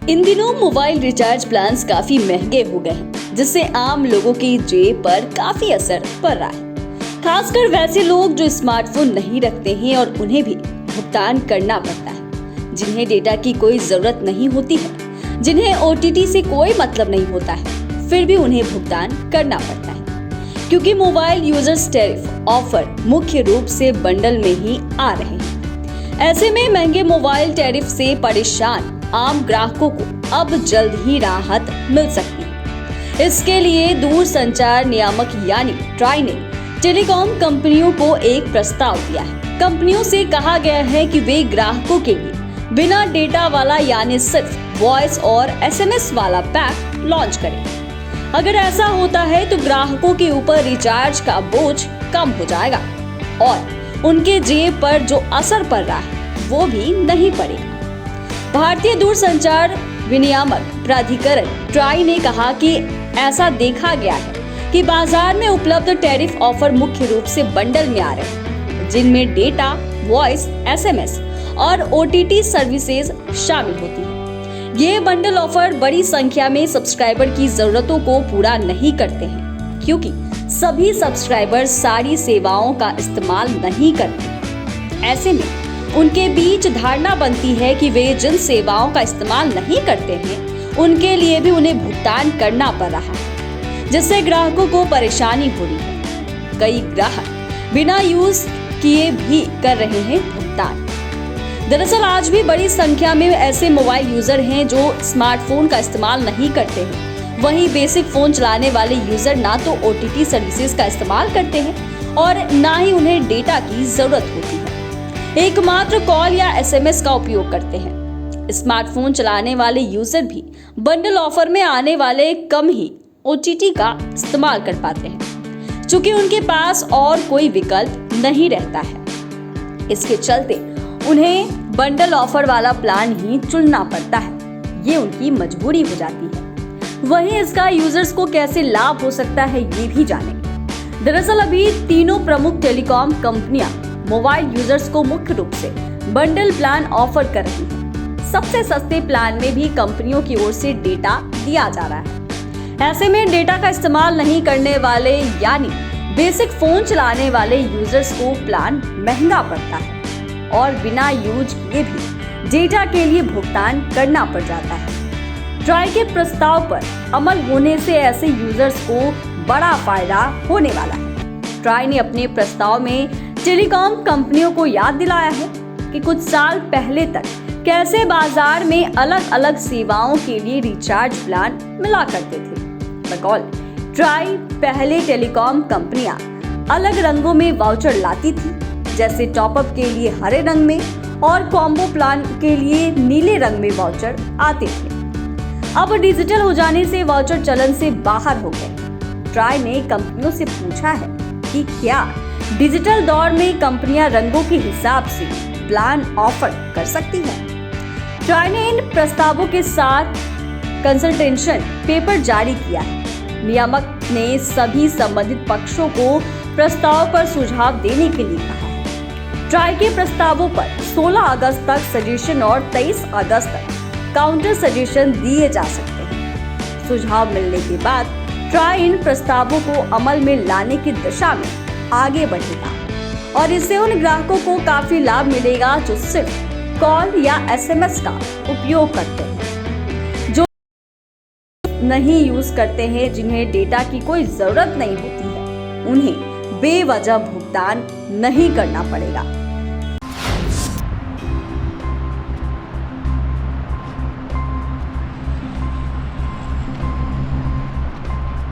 इन दिनों mobile recharge plans काफी महंगे हो गए हैं, जिससे आम लोगों की जेब पर काफी असर पड़ रहा है। खासकर वैसे लोग जो स्मार्टफोन नहीं रखते हैं और उन्हें भी भुगतान करना पड़ता है, जिन्हें डेटा की कोई जरूरत नहीं होती है, जिन्हें ओटीटी से कोई मतलब नहीं होता है, फिर भी उन्हें भुगतान करना पड़ता है, क्योंकि मोबाइल यूजर्स टैरिफ ऑफर मुख्य रूप से बंडल में ही आ रहे हैं। ऐसे में महंगे मोबाइल टैरिफ से परेशान आम ग्राहकों को अब जल्द ही राहत मिल सकती है। इसके लिए दूरसंचार नियामक यानी ट्राई ने टेलीकॉम कंपनियों को एक प्रस्ताव दिया है। कंपनियों से कहा गया है कि वे ग्राहकों के लिए बिना डेटा वाला यानी सिर्फ वॉइस और एसएमएस वाला पैक लॉन्च करें। अगर ऐसा होता है तो ग्राहकों के ऊपर रिचार्ज का बोझ कम हो जाएगा और उनके जेब पर जो असर पड़ रहा है वो भी नहीं पड़ेगा। भारतीय दूरसंचार विनियामक प्राधिकरण ट्राई ने कहा कि ऐसा देखा गया है कि बाजार में उपलब्ध टैरिफ ऑफर मुख्य रूप से बंडल में आ रहे हैं, जिनमें डेटा, वॉइस, एसएमएस और ओटीटी सर्विसेज शामिल होती है। ये बंडल ऑफर बड़ी संख्या में सब्सक्राइबर की जरूरतों को पूरा नहीं करते हैं, क्योंकि सभी सब्सक्राइबर सारी सेवाओं का इस्तेमाल नहीं करते। ऐसे में उनके बीच धारणा बनती है कि वे जिन सेवाओं का इस्तेमाल नहीं करते हैं उनके लिए भी उन्हें भुगतान करना पड़ रहा है, जिससे ग्राहकों को परेशानी हो रही है। कई ग्राहक बिना यूज किए भी कर रहे हैं भुगतान। दरअसल आज भी बड़ी संख्या में ऐसे मोबाइल यूजर हैं जो स्मार्टफोन का इस्तेमाल नहीं करते हैं। वहीं बेसिक फोन चलाने वाले यूजर ना तो ओटीटी सर्विसेज का इस्तेमाल करते हैं और ना ही उन्हें डेटा की जरूरत होती है, एकमात्र कॉल या एसएमएस का उपयोग करते हैं। स्मार्टफोन चलाने वाले यूजर भी बंडल ऑफर में आने वाले कम ही ओटीटी का इस्तेमाल कर पाते हैं, चूंकि उनके पास और कोई विकल्प नहीं रहता है। इसके चलते उन्हें बंडल ऑफर वाला प्लान ही चुनना पड़ता है। ये उनकी मजबूरी हो जाती है। वहीं इसका यूजर्स को कैसे लाभ हो सकता है ये भी जानेंगे। दरअसल अभी तीनों प्रमुख टेलीकॉम कंपनियां मोबाइल यूजर्स को मुख्य रूप से बंडल प्लान ऑफर कर रही हैं। सबसे सस्ते प्लान में भी कंपनियों की ओर से डेटा दिया जा रहा है। ऐसे में डेटा का इस्तेमाल नहीं करने वाले यानी बेसिक फोन चलाने वाले यूजर्स को प्लान महंगा पड़ता है और बिना यूज किए भी डेटा के लिए भुगतान करना पड़ जाता है। ट्राई के प्रस्ताव पर अमल होने से ऐसे यूजर्स को बड़ा फायदा होने वाला है। ट्राई ने अपने प्रस्ताव में टेलीकॉम कंपनियों को याद दिलाया है कि कुछ साल पहले तक कैसे बाजार में अलग अलग सेवाओं के लिए रिचार्ज प्लान मिला करते थे। बकौल ट्राई पहले टेलीकॉम कंपनियां अलग रंगों में वाउचर लाती थी, जैसे टॉपअप के लिए हरे रंग में और कॉम्बो प्लान के लिए नीले रंग में वाउचर आते थे। अब डिजिटल हो जाने से वाउचर चलन से बाहर हो गए। ट्राई ने कंपनियों से पूछा है कि क्या डिजिटल दौर में कंपनियां रंगों के हिसाब से प्लान ऑफर कर सकती हैं। ट्राई ने इन प्रस्तावों के साथ कंसल्टेशन पेपर जारी किया है। नियामक ने सभी संबंधित पक्षों को प्रस्ताव पर सुझाव देने के लिए कहा है। ट्राई के प्रस्तावों पर 16 अगस्त तक सजेशन और 23 अगस्त तक काउंटर सजेशन दिए जा सकते हैं। सुझाव मिलने के बाद ट्राई इन प्रस्तावों को अमल में लाने की दिशा में आगे बढ़ेगा और इससे उन ग्राहकों को काफी लाभ मिलेगा जो सिर्फ कॉल या एसएमएस का उपयोग करते हैं, जो नहीं यूज करते हैं, जिन्हें डेटा की कोई जरूरत नहीं होती है। उन्हें बेवजह भुगतान नहीं करना पड़ेगा।